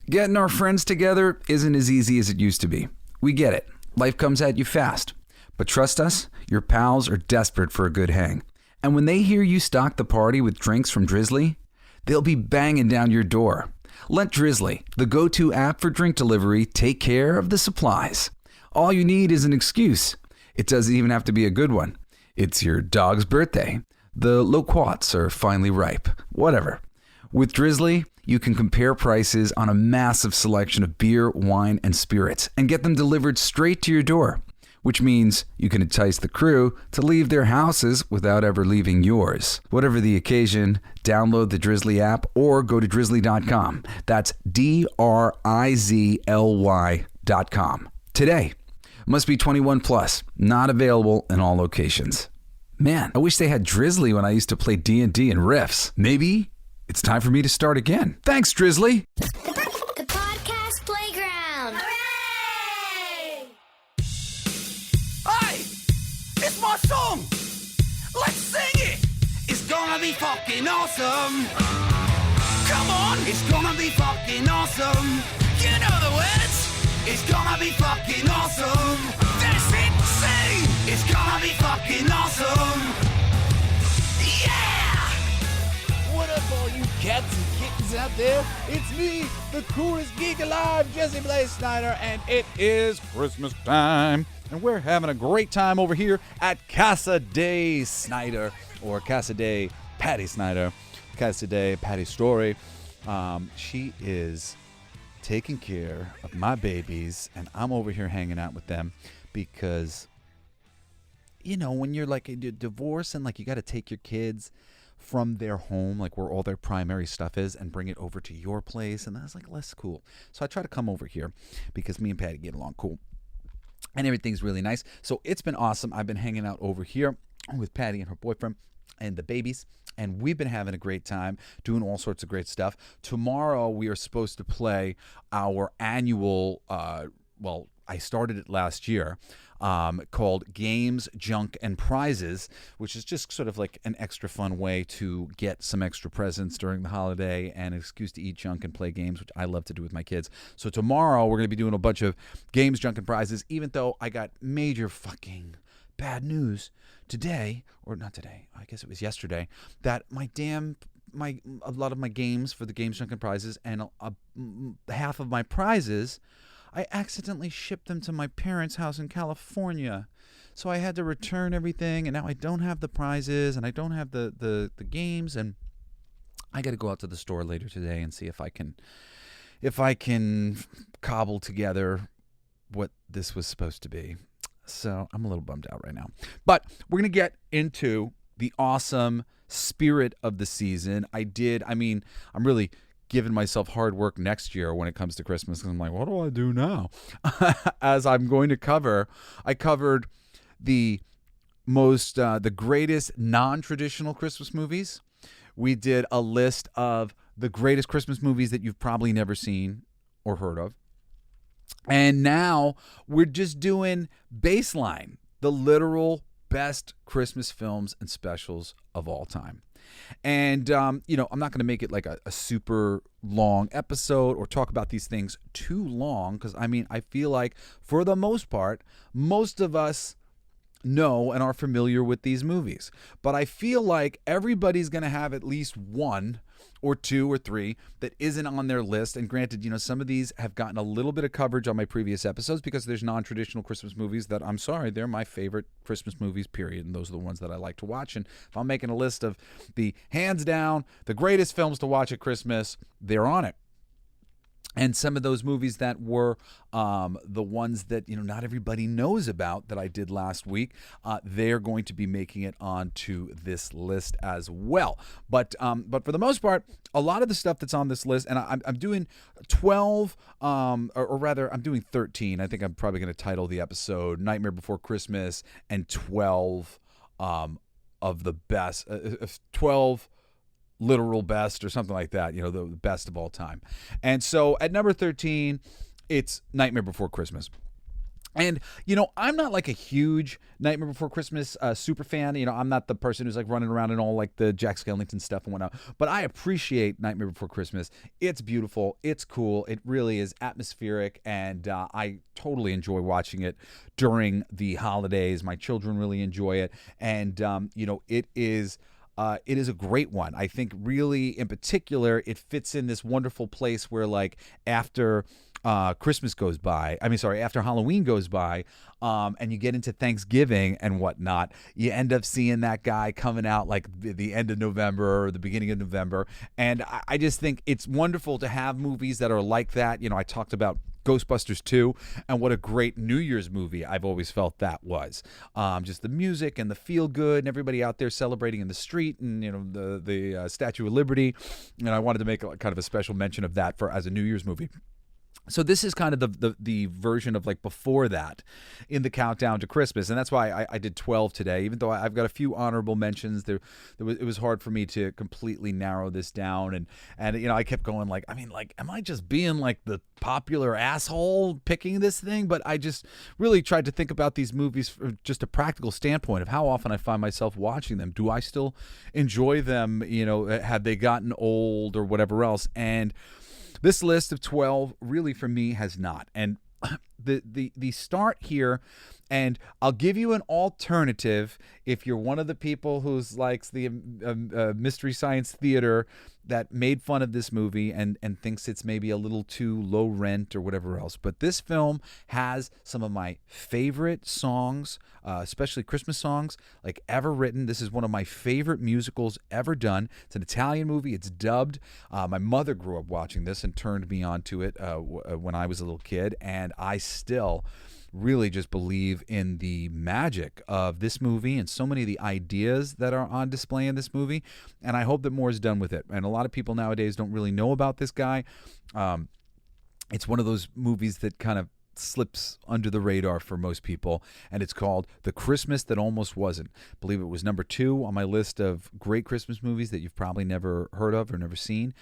Getting our friends together isn't as easy as it used to be. We get it. Life comes at you fast. But trust us, your pals are desperate for a good hang. And when they hear you stock the party with drinks from Drizzly, they'll be banging down your door. Let Drizzly, the go-to app for drink delivery, take care of the supplies. All you need is an excuse. It doesn't even have to be a good one. It's your dog's birthday. The loquats are finally ripe. Whatever. With Drizzly, you can compare prices on a massive selection of beer, wine, and spirits and get them delivered straight to your door, which means you can entice the crew to leave their houses without ever leaving yours. Whatever the occasion, download the Drizzly app or go to drizzly.com. That's DRIZLY.com. Today. Must be 21 plus. Not available in all locations. Man, I wish they had Drizzly when I used to play D&D and Riffs. Maybe it's time for me to start again. Thanks, Drizzly. The podcast playground. Hooray! Hey, it's my song. Let's sing it. It's gonna be fucking awesome. Come on, it's gonna be fucking awesome. You know the words. It's gonna be fucking awesome. That's it, sing. It's gonna be fucking awesome. Yeah! What up, all you cats and kittens out there? It's me, the coolest geek alive, Jesse Blaze Snyder, and it is Christmas time. And we're having a great time over here at Casa de Snyder, or Casa de Patty Snyder, Casa de Patty Story. She is taking care of my babies, and I'm over here hanging out with them because, you know, when you're like a divorce and like you got to take your kids from their home, like where all their primary stuff is, and bring it over to your place, and that's like less cool. So I try to come over here because me and Patty get along cool, and everything's really nice. So it's been awesome. I've been hanging out over here with Patty and her boyfriend and the babies, and we've been having a great time doing all sorts of great stuff. Tomorrow we are supposed to play our annual, well, I started it last year, called Games, Junk, and Prizes, which is just sort of like an extra fun way to get some extra presents during the holiday and an excuse to eat junk and play games, which I love to do with my kids. So tomorrow we're going to be doing a bunch of Games, Junk, and Prizes, even though I got major fucking bad news today, or not today, I guess it was yesterday, that a lot of my games for the Games, Junk, and Prizes and half of my prizes, I accidentally shipped them to my parents' house in California. So I had to return everything, and now I don't have the prizes, and I don't have the games, and I got to go out to the store later today and see if I can cobble together what this was supposed to be. So I'm a little bummed out right now. But we're going to get into the awesome spirit of the season. I'm really giving myself hard work next year when it comes to Christmas. I'm like, what do I do now? As I'm going to cover, I covered the greatest non-traditional Christmas movies. We did a list of the greatest Christmas movies that you've probably never seen or heard of. And now we're just doing baseline, the literal best Christmas films and specials of all time. And, I'm not going to make it like a super long episode or talk about these things too long because, I feel like for the most part, most of us know and are familiar with these movies. But I feel like everybody's going to have at least one or two or three that isn't on their list. And granted, some of these have gotten a little bit of coverage on my previous episodes because there's non-traditional Christmas movies that, I'm sorry, they're my favorite Christmas movies, period. And those are the ones that I like to watch. And if I'm making a list of the hands down, the greatest films to watch at Christmas, they're on it. And some of those movies that were the ones that not everybody knows about that I did last week, they're going to be making it onto this list as well. But for the most part, a lot of the stuff that's on this list, and I'm doing 12, or rather, I'm doing 13. I think I'm probably going to title the episode "Nightmare Before Christmas" and 12 of the best, 12. Literal best or something like that, the best of all time. And so at number 13, it's Nightmare Before Christmas. And, I'm not like a huge Nightmare Before Christmas super fan. I'm not the person who's like running around in all like the Jack Skellington stuff and whatnot. But I appreciate Nightmare Before Christmas. It's beautiful. It's cool. It really is atmospheric. And I totally enjoy watching it during the holidays. My children really enjoy it. And, it is a great one. I think really in particular, it fits in this wonderful place where like after Christmas goes by, after Halloween goes by, and you get into Thanksgiving and whatnot, you end up seeing that guy coming out like the end of November or the beginning of November. And I just think it's wonderful to have movies that are like that. I talked about Ghostbusters 2, and what a great New Year's movie I've always felt that was. Just the music and the feel good and everybody out there celebrating in the street and the Statue of Liberty. And I wanted to make kind of a special mention of that as a New Year's movie. So this is kind of the version of like before that in the countdown to Christmas. And that's why I did 12 today, even though I've got a few honorable mentions. It was hard for me to completely narrow this down. And I kept going like, am I just being like the popular asshole picking this thing? But I just really tried to think about these movies from just a practical standpoint of how often I find myself watching them. Do I still enjoy them? Have they gotten old or whatever else? And this list of 12 really for me has not. And the start here, and I'll give you an alternative if you're one of the people who's likes the Mystery Science Theater that made fun of this movie and thinks it's maybe a little too low rent or whatever else. But this film has some of my favorite songs, especially Christmas songs, like ever written. This is one of my favorite musicals ever done. It's an Italian movie. It's dubbed. My mother grew up watching this and turned me on to it when I was a little kid, and I still really just believe in the magic of this movie and so many of the ideas that are on display in this movie, and I hope that more is done with it. And a lot of people nowadays don't really know about this guy. It's one of those movies that kind of slips under the radar for most people, and it's called The Christmas That Almost Wasn't. I believe it was number 2 on my list of great Christmas movies that you've probably never heard of or never seen.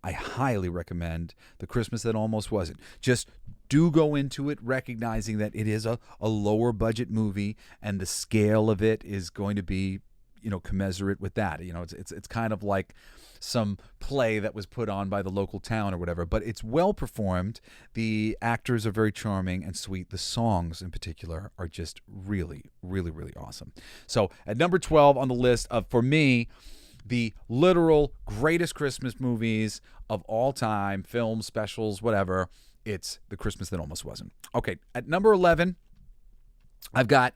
I highly recommend The Christmas That Almost Wasn't. Just do go into it recognizing that it is a lower budget movie, and the scale of it is going to be, commensurate with that. It's kind of like some play that was put on by the local town or whatever, but it's well performed. The actors are very charming and sweet. The songs in particular are just really, really, really awesome. So at number 12 on the list of, for me, the literal greatest Christmas movies of all time, films, specials, whatever, it's The Christmas That Almost Wasn't. Okay, at number 11, I've got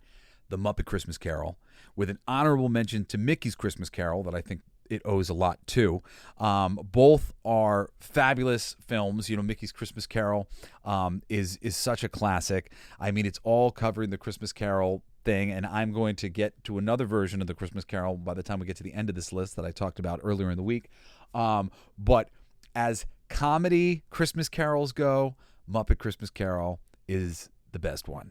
The Muppet Christmas Carol, with an honorable mention to Mickey's Christmas Carol that I think it owes a lot to. Both are fabulous films. Mickey's Christmas Carol is such a classic. It's all covering the Christmas Carol thing, and I'm going to get to another version of the Christmas Carol by the time we get to the end of this list that I talked about earlier in the week. But as comedy Christmas carols go, Muppet Christmas Carol is the best one.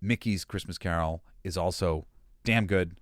Mickey's Christmas Carol is also damn good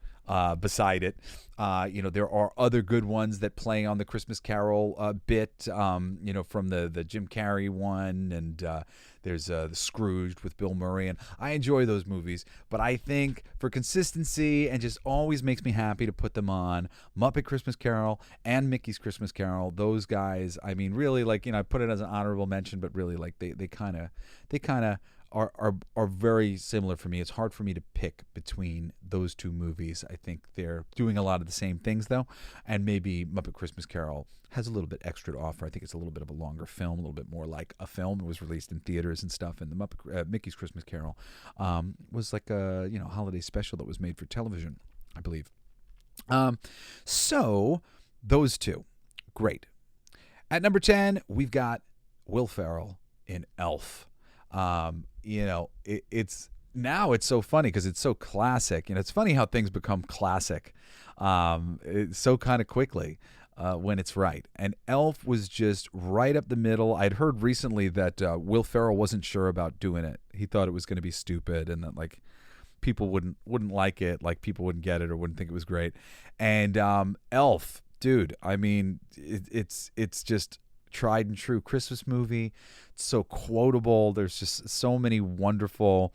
beside it. There are other good ones that play on the Christmas Carol bit, from the Jim Carrey one, and there's the Scrooged with Bill Murray, and I enjoy those movies. But I think for consistency and just always makes me happy to put them on, Muppet Christmas Carol and Mickey's Christmas Carol, those guys, really, I put it as an honorable mention, but really, they kind of are very similar for me. It's hard for me to pick between those two movies. I think they're doing a lot of the same things, though, and maybe Muppet Christmas Carol has a little bit extra to offer. I think it's a little bit of a longer film, a little bit more like a film. It was released in theaters and stuff, and the Mickey's Christmas Carol was like a holiday special that was made for television, I believe. So those two, great. At number 10, we've got Will Ferrell in Elf. It's so funny because it's so classic. It's funny how things become classic so kind of quickly when it's right. And Elf was just right up the middle. I'd heard recently that Will Ferrell wasn't sure about doing it. He thought it was going to be stupid and that people wouldn't like it, people wouldn't get it or wouldn't think it was great. And Elf, dude, it's just tried and true Christmas movie. It's so quotable. There's just so many wonderful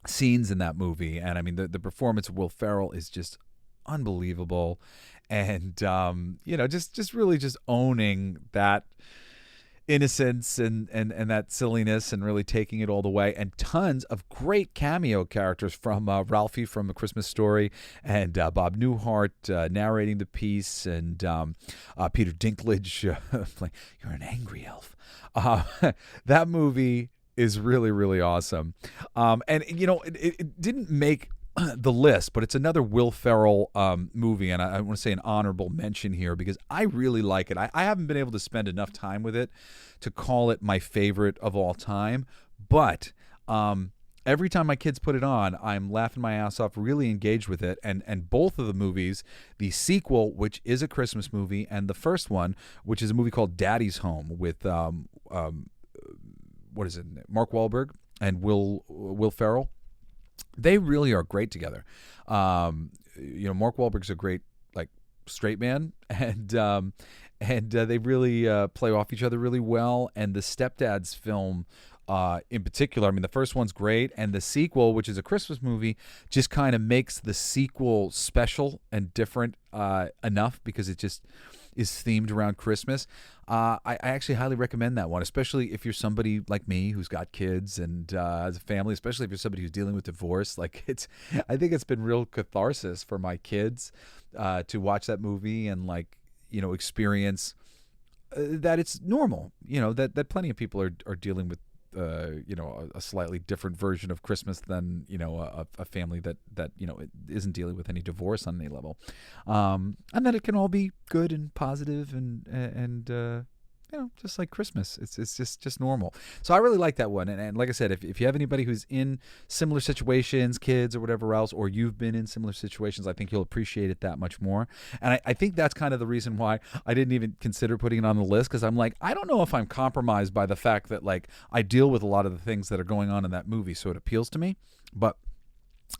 scenes in that movie. And I mean, the performance of Will Ferrell is just unbelievable. And, just really just owning that innocence and that silliness and really taking it all the way, and tons of great cameo characters from Ralphie from A Christmas Story, and Bob Newhart narrating the piece, and Peter Dinklage playing, you're an angry elf. That movie is really, really awesome. And it didn't make the list, but it's another Will Ferrell movie, and I want to say an honorable mention here because I really like it. I haven't been able to spend enough time with it to call it my favorite of all time, but every time my kids put it on, I'm laughing my ass off, really engaged with it, and both of the movies, the sequel, which is a Christmas movie, and the first one, which is a movie called Daddy's Home with what is it, Mark Wahlberg and Will Ferrell. They really are great together. Mark Wahlberg's a great straight man, and they really play off each other really well. And the Stepdads film, in particular, I mean, the first one's great, and the sequel, which is a Christmas movie, just kind of makes the sequel special and different enough because it just is themed around Christmas. I actually highly recommend that one, especially if you're somebody like me who's got kids and has a family, especially if you're somebody who's dealing with divorce. I think it's been real catharsis for my kids to watch that movie and experience that it's normal, that plenty of people are dealing with a slightly different version of Christmas than a family that isn't dealing with any divorce on any level, and that it can all be good and positive and just like Christmas. It's just normal. So I really like that one. And like I said, if you have anybody who's in similar situations, kids or whatever else, or you've been in similar situations, I think you'll appreciate it that much more. And I think that's kind of the reason why I didn't even consider putting it on the list, because I'm like, I don't know if I'm compromised by the fact that I deal with a lot of the things that are going on in that movie, so it appeals to me. But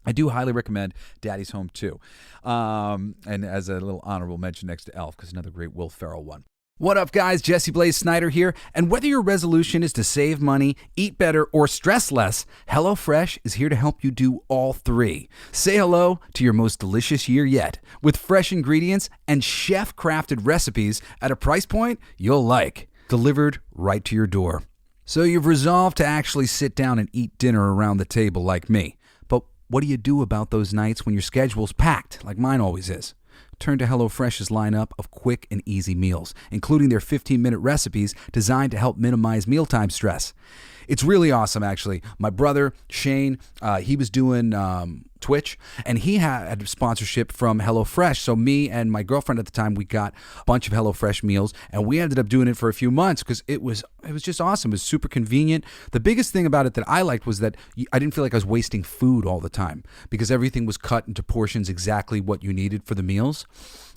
I do highly recommend Daddy's Home too. And as a little honorable mention next to Elf, because another great Will Ferrell one. What up, guys? Jesse Blaze Snyder here. And whether your resolution is to save money, eat better, or stress less, HelloFresh is here to help you do all three. Say hello to your most delicious year yet with fresh ingredients and chef-crafted recipes at a price point you'll like, delivered right to your door. So you've resolved to actually sit down and eat dinner around the table like me. But what do you do about those nights when your schedule's packed, like mine always is? Turn to HelloFresh's lineup of quick and easy meals, including their 15-minute recipes designed to help minimize mealtime stress. It's really awesome, actually. My brother, Shane, he was doing Twitch, and he had a sponsorship from HelloFresh. So me and my girlfriend at the time, we got a bunch of HelloFresh meals, and we ended up doing it for a few months because it was just awesome. It was super convenient. The biggest thing about it that I liked was that I didn't feel like I was wasting food all the time because everything was cut into portions exactly what you needed for the meals.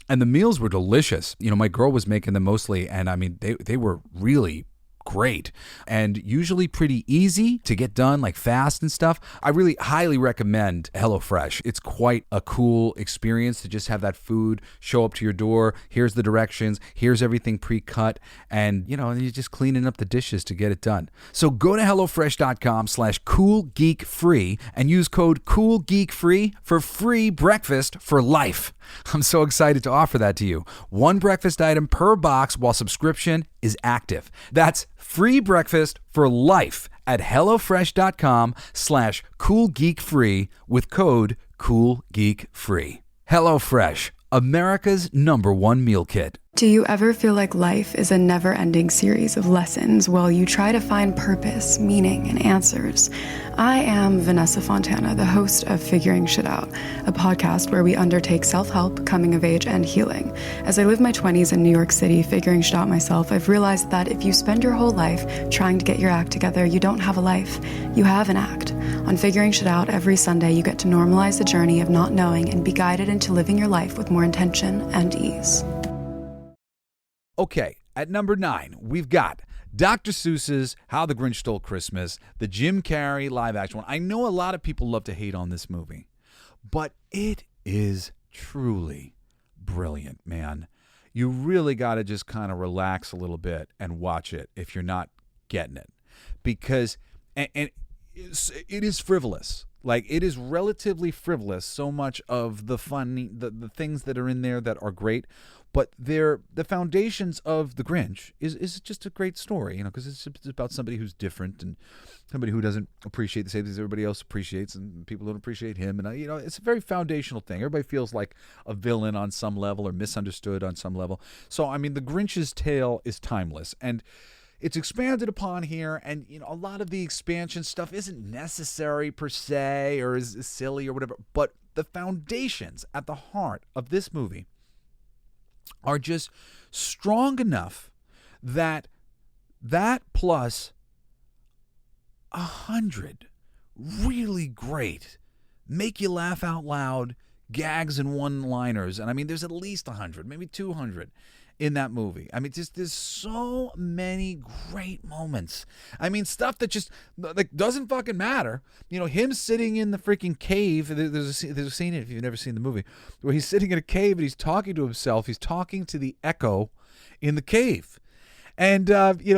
And the meals were delicious. My girl was making them mostly, and I mean, they were really great and usually pretty easy to get done, fast and stuff. I really highly recommend HelloFresh. It's quite a cool experience to just have that food show up to your door. Here's the directions. Here's everything pre-cut. And, you're just cleaning up the dishes to get it done. So go to HelloFresh.com/CoolGeekFree and use code CoolGeekFree for free breakfast for life. I'm so excited to offer that to you. One breakfast item per box while subscription is active. That's free breakfast for life at HelloFresh.com/CoolGeekFree with code CoolGeekFree. HelloFresh, America's #1 meal kit. Do you ever feel like life is a never-ending series of lessons while you try to find purpose, meaning, and answers? I am Vanessa Fontana, the host of Figuring Shit Out, a podcast where we undertake self-help, coming of age, and healing. As I live my 20s in New York City figuring shit out myself, I've realized that if you spend your whole life trying to get your act together, you don't have a life. You have an act. On Figuring Shit Out, every Sunday you get to normalize the journey of not knowing and be guided into living your life with more intention and ease. Okay, at number 9, we've got Dr. Seuss's How the Grinch Stole Christmas, the Jim Carrey live-action one. I know a lot of people love to hate on this movie, but it is truly brilliant, man. you really got to just kind of relax a little bit and watch it if you're not getting it, because and it is frivolous. Like, it is relatively frivolous. So much of the fun, the things that are in there that are great, but the foundations of The Grinch is just a great story, because it's about somebody who's different and somebody who doesn't appreciate the same things everybody else appreciates, and people don't appreciate him. And it's a very foundational thing. Everybody feels like a villain on some level or misunderstood on some level. So, I mean, The Grinch's tale is timeless, and it's expanded upon here, and a lot of the expansion stuff isn't necessary per se or is silly or whatever, but the foundations at the heart of this movie are just strong enough that plus 100 really great, make you laugh out loud gags and one-liners, and I mean, there's at least 100, maybe 200 in that movie. I mean, there's so many great moments. I mean, stuff that just like doesn't fucking matter. Him sitting in the freaking cave. There's a scene, if you've never seen the movie, where he's sitting in a cave and he's talking to himself. He's talking to the echo in the cave. And he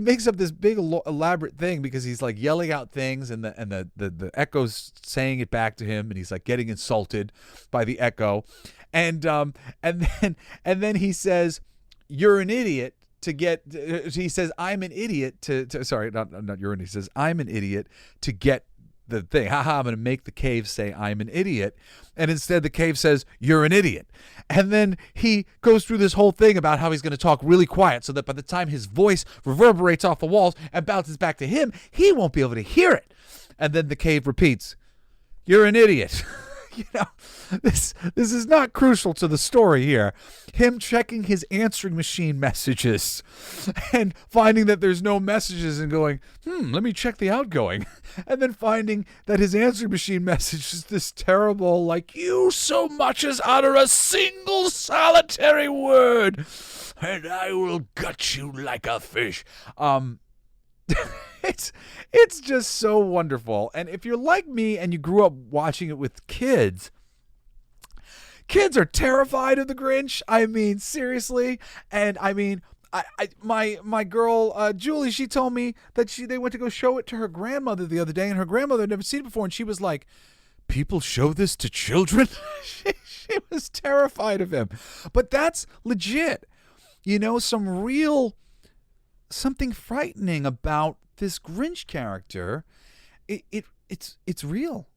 makes up this big elaborate thing because he's like yelling out things, and the echo's saying it back to him, and he's like getting insulted by the echo, and then he says, "You're an idiot." He says, "I'm an idiot to sorry, not you're an idiot." He says, "I'm an idiot to get the thing. Haha, I'm going to make the cave say I'm an idiot." And instead the cave says, "You're an idiot." And then he goes through this whole thing about how he's going to talk really quiet so that by the time his voice reverberates off the walls and bounces back to him, he won't be able to hear it. And then the cave repeats, "You're an idiot." This is not crucial to the story here. Him checking his answering machine messages and finding that there's no messages and going, let me check the outgoing. And then finding that his answering machine message is this terrible, like, "You so much as utter a single solitary word, and I will gut you like a fish." It's just so wonderful. And if you're like me and you grew up watching it with kids are terrified of the Grinch. I mean, seriously. And I mean, my girl Julie, she told me that they went to go show it to her grandmother the other day, and her grandmother had never seen it before, and she was like, "People show this to children?" she was terrified of him. But that's legit. Something frightening about this Grinch character. It's real.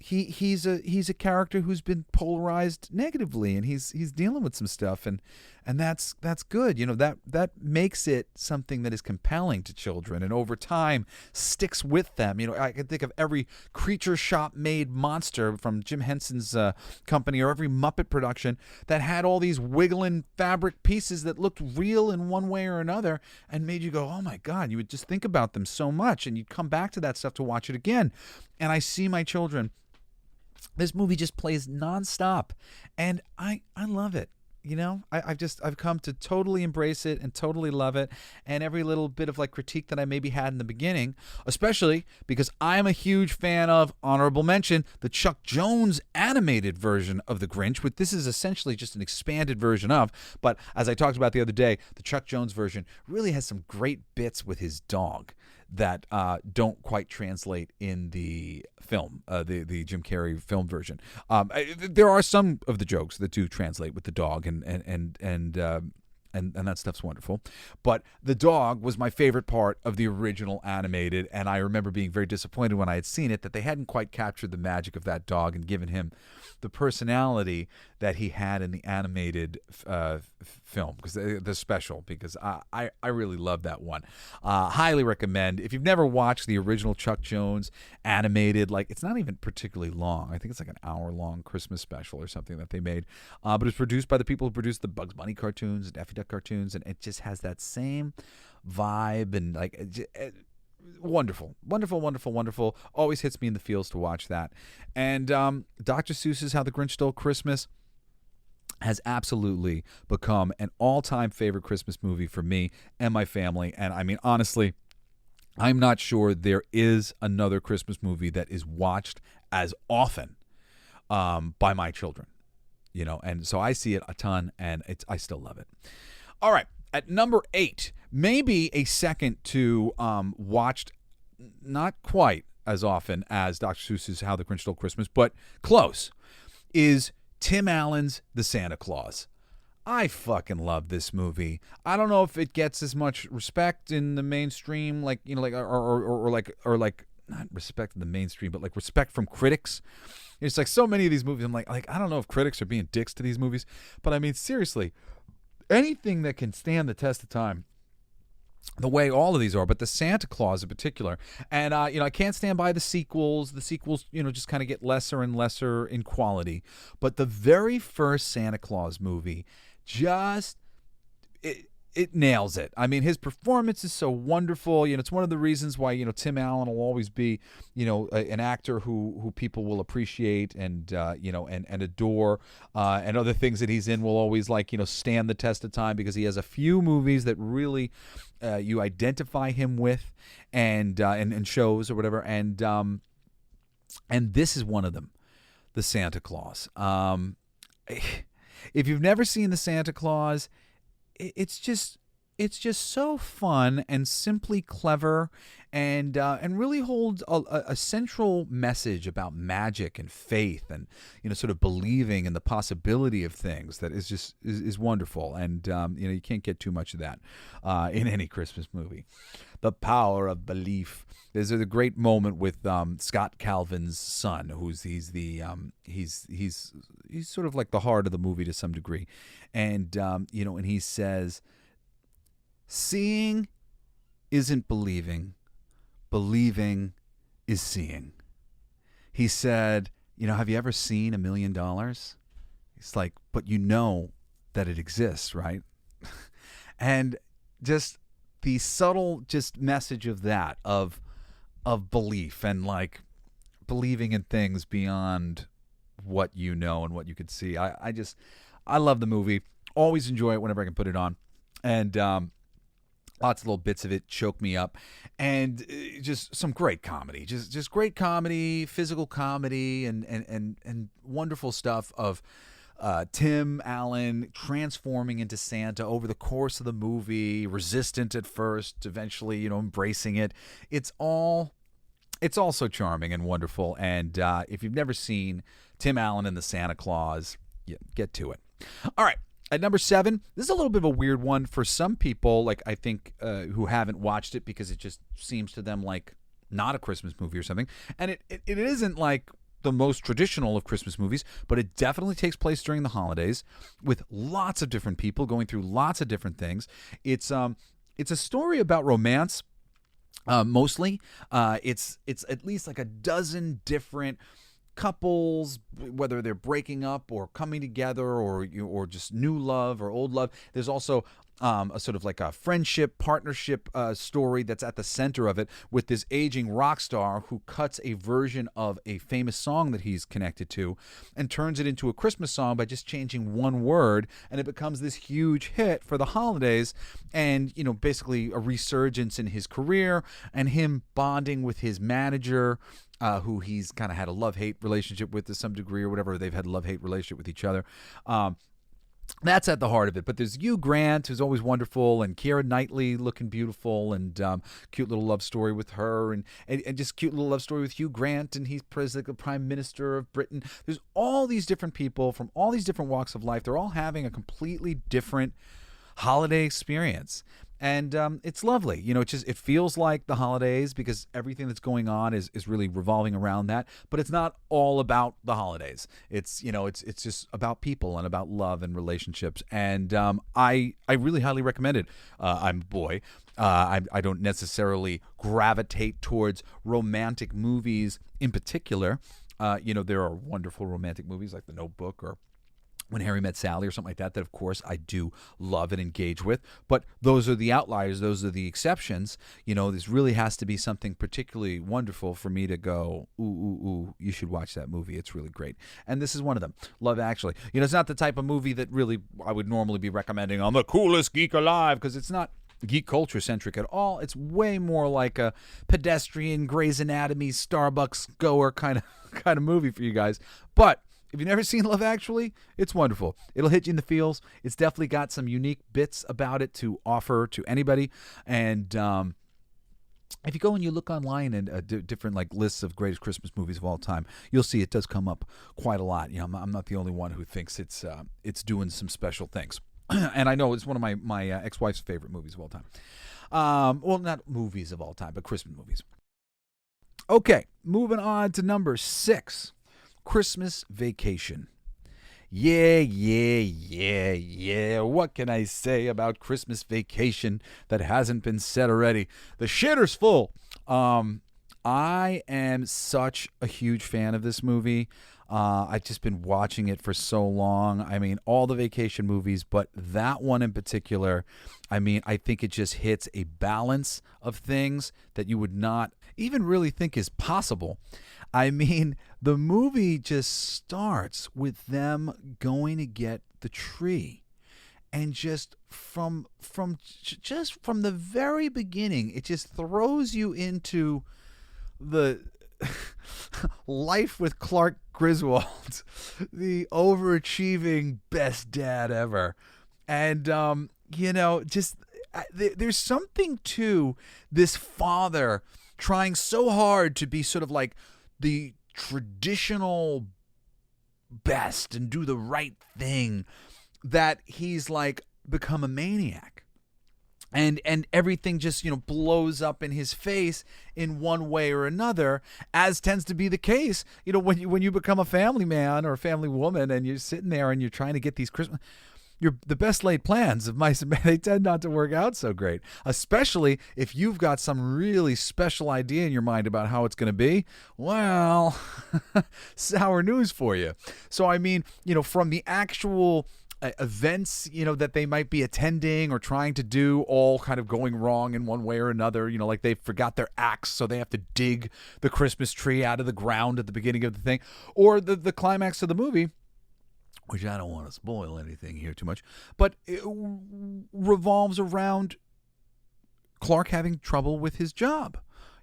He's a character who's been polarized negatively, and he's dealing with some stuff, and that's good. That makes it something that is compelling to children, and over time sticks with them. I can think of every Creature Shop made monster from Jim Henson's company, or every Muppet production that had all these wiggling fabric pieces that looked real in one way or another and made you go, "Oh my God." You would just think about them so much, and you'd come back to that stuff to watch it again. And I see my children. This movie just plays nonstop, and I love it. I've come to totally embrace it and totally love it. And every little bit of like critique that I maybe had in the beginning, especially because I'm a huge fan of, honorable mention, the Chuck Jones animated version of The Grinch, which this is essentially just an expanded version of. But as I talked about the other day, the Chuck Jones version really has some great bits with his dog that don't quite translate in the film, the Jim Carrey film version. There are some of the jokes that do translate with the dog, and that stuff's wonderful. But the dog was my favorite part of the original animated, and I remember being very disappointed when I had seen it that they hadn't quite captured the magic of that dog and given him the personality that he had in the animated film, because the special, because I really love that one. Highly recommend. If you've never watched the original Chuck Jones animated, like, it's not even particularly long. I think it's like an hour-long Christmas special or something that they made. But it's produced by the people who produced the Bugs Bunny cartoons and Daffy Duck cartoons, and it just has that same vibe, and like wonderful. Always hits me in the feels to watch that. And Dr. Seuss's How the Grinch Stole Christmas has absolutely become an all-time favorite Christmas movie for me and my family. And I mean, honestly, I'm not sure there is another Christmas movie that is watched as often by my children. and so I see it a ton, and I still love it. All right, at number 8, maybe a second to watched not quite as often as Dr. Seuss's How the Grinch Stole Christmas, but close, is Tim Allen's The Santa Claus. I fucking love this movie. I don't know if it gets as much respect in the mainstream, like not respect in the mainstream, but like respect from critics. It's like so many of these movies, I'm like I don't know if critics are being dicks to these movies, but I mean seriously, anything that can stand the test of time, the way all of these are, but the Santa Claus in particular. And, I can't stand by the sequels. The sequels, just kind of get lesser and lesser in quality. But the very first Santa Claus movie it nails it. I mean, his performance is so wonderful. It's one of the reasons why, Tim Allen will always be, an actor who people will appreciate and adore. And other things that he's in will always stand the test of time, because he has a few movies that really you identify him with and shows or whatever. And this is one of them, the Santa Claus. If you've never seen the Santa Claus, it's just so fun and simply clever, and really holds a central message about magic and faith and sort of believing in the possibility of things that is wonderful, and you can't get too much of that in any Christmas movie. The power of belief. There's a great moment with Scott Calvin's son, he's sort of like the heart of the movie to some degree, and and he says, "Seeing isn't believing. Believing is seeing." He said, "Have you ever seen $1 million?" It's like, but that it exists, right? And just the subtle message of that, of belief and like believing in things beyond what you know and what you could see. I love the movie. Always enjoy it whenever I can put it on. And lots of little bits of it choke me up, and just some great comedy, just great comedy, physical comedy, and wonderful stuff of Tim Allen transforming into Santa over the course of the movie, resistant at first, eventually embracing it. It's all so charming and wonderful. And if you've never seen Tim Allen and the Santa Claus, get to it. All right. At number 7, this is a little bit of a weird one for some people, like I think, who haven't watched it because it just seems to them like not a Christmas movie or something. And it isn't like the most traditional of Christmas movies, but it definitely takes place during the holidays with lots of different people going through lots of different things. It's a story about romance. Mostly, it's at least like a dozen different couples, whether they're breaking up or coming together, or just new love or old love. There's also a sort of like a friendship, partnership story that's at the center of it, with this aging rock star who cuts a version of a famous song that he's connected to and turns it into a Christmas song by just changing one word, and it becomes this huge hit for the holidays, and basically a resurgence in his career, and him bonding with his manager, who he's kind of had a love-hate relationship with to some degree or whatever. They've had a love-hate relationship with each other. That's at the heart of it. But there's Hugh Grant, who's always wonderful, and Keira Knightley looking beautiful, and cute little love story with her, and just cute little love story with Hugh Grant, and he's the Prime Minister of Britain. There's all these different people from all these different walks of life. They're all having a completely different holiday experience. And it's lovely. It feels like the holidays because everything that's going on is really revolving around that. But it's not all about the holidays. It's just about people and about love and relationships. And I really highly recommend it. I'm a boy. I don't necessarily gravitate towards romantic movies in particular. There are wonderful romantic movies like The Notebook or When Harry Met Sally or something like that of course I do love and engage with, but those are the outliers, those are the exceptions. This really has to be something particularly wonderful for me to go, ooh, you should watch that movie, it's really great. And this is one of them, Love Actually. It's not the type of movie that really I would normally be recommending on The Coolest Geek Alive, because it's not geek culture centric at all. It's way more like a pedestrian Grey's Anatomy Starbucks goer kind of movie for you guys. But If you've never seen Love Actually, it's wonderful. It'll hit you in the feels. It's definitely got some unique bits about it to offer to anybody. And if you go and you look online and different like lists of greatest Christmas movies of all time, you'll see it does come up quite a lot. You know, I'm not the only one who thinks it's doing some special things. And I know it's one of my ex-wife's favorite movies of all time. Well, not movies of all time, but Christmas movies. Okay, moving on to number 6, Christmas Vacation. Yeah. What can I say about Christmas Vacation that hasn't been said already? The shitter's full. I am such a huge fan of this movie. I've just been watching it for so long. I mean, all the vacation movies, but that one in particular, I mean, I think it just hits a balance of things that you would not even really think is possible. I mean, the movie just starts with them going to get the tree. And just from the very beginning, it just throws you into the life with Clark Griswold, the overachieving best dad ever. And, just there's something to this father trying so hard to be sort of like the traditional best and do the right thing that he's like become a maniac. And everything just, blows up in his face in one way or another, as tends to be the case, when you become a family man or a family woman and you're sitting there and you're trying to get these Christmas, the best laid plans of mice and men, they tend not to work out so great, especially if you've got some really special idea in your mind about how it's going to be. Well, sour news for you. So, I mean, from the actual events, that they might be attending or trying to do, all kind of going wrong in one way or another, like they forgot their axe, so they have to dig the Christmas tree out of the ground at the beginning of the thing, or the climax of the movie, which I don't want to spoil anything here too much, but it revolves around Clark having trouble with his job.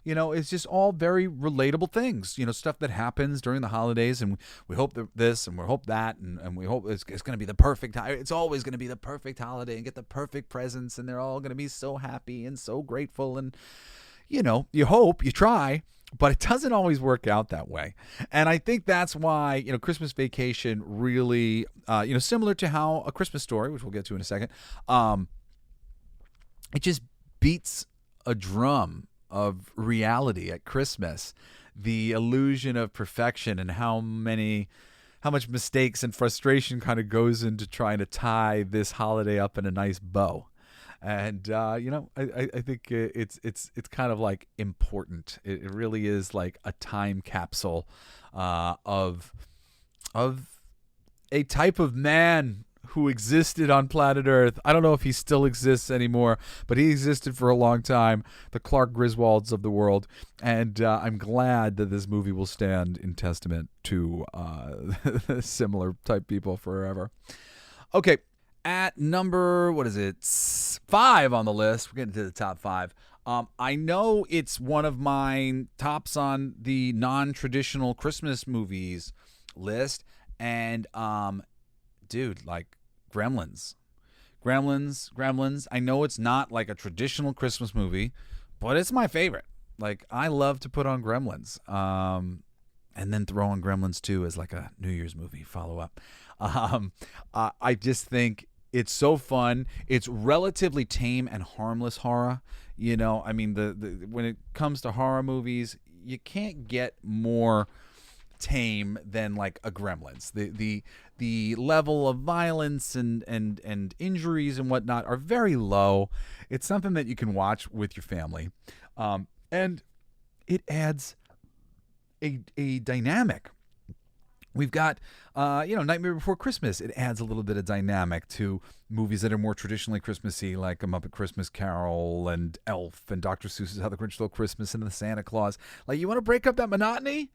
It's just all very relatable things, stuff that happens during the holidays, and we hope this and we hope that, and we hope it's going to be the perfect, it's always going to be the perfect holiday and get the perfect presents, and they're all going to be so happy and so grateful, and, you hope, you try, but it doesn't always work out that way. And I think that's why, Christmas Vacation really, similar to how A Christmas Story, which we'll get to in a second, it just beats a drum of reality at Christmas, the illusion of perfection, and how much mistakes and frustration kind of goes into trying to tie this holiday up in a nice bow. And I think it's kind of like important. It really is like a time capsule of a type of man who existed on planet Earth. I don't know if he still exists anymore, but he existed for a long time, the Clark Griswolds of the world. And I'm glad that this movie will stand in testament to similar type people forever. Okay, at number, 5 on the list, we're getting to the top 5. I know it's one of my tops on the non-traditional Christmas movies list, and dude, like Gremlins. I know it's not like a traditional Christmas movie, but it's my favorite. Like, I love to put on Gremlins, and then throw on Gremlins 2 as like a New Year's movie follow up. I just think it's so fun. It's relatively tame and harmless horror. I mean, the when it comes to horror movies, you can't get more tame than like a Gremlins. The level of violence and injuries and whatnot are very low. It's something that you can watch with your family, and it adds a dynamic. We've got Nightmare Before Christmas. It adds a little bit of dynamic to movies that are more traditionally Christmassy, like A Muppet Christmas Carol and Elf and Dr. Seuss's How the Grinch Stole Christmas and The Santa Claus. Like, you want to break up that monotony?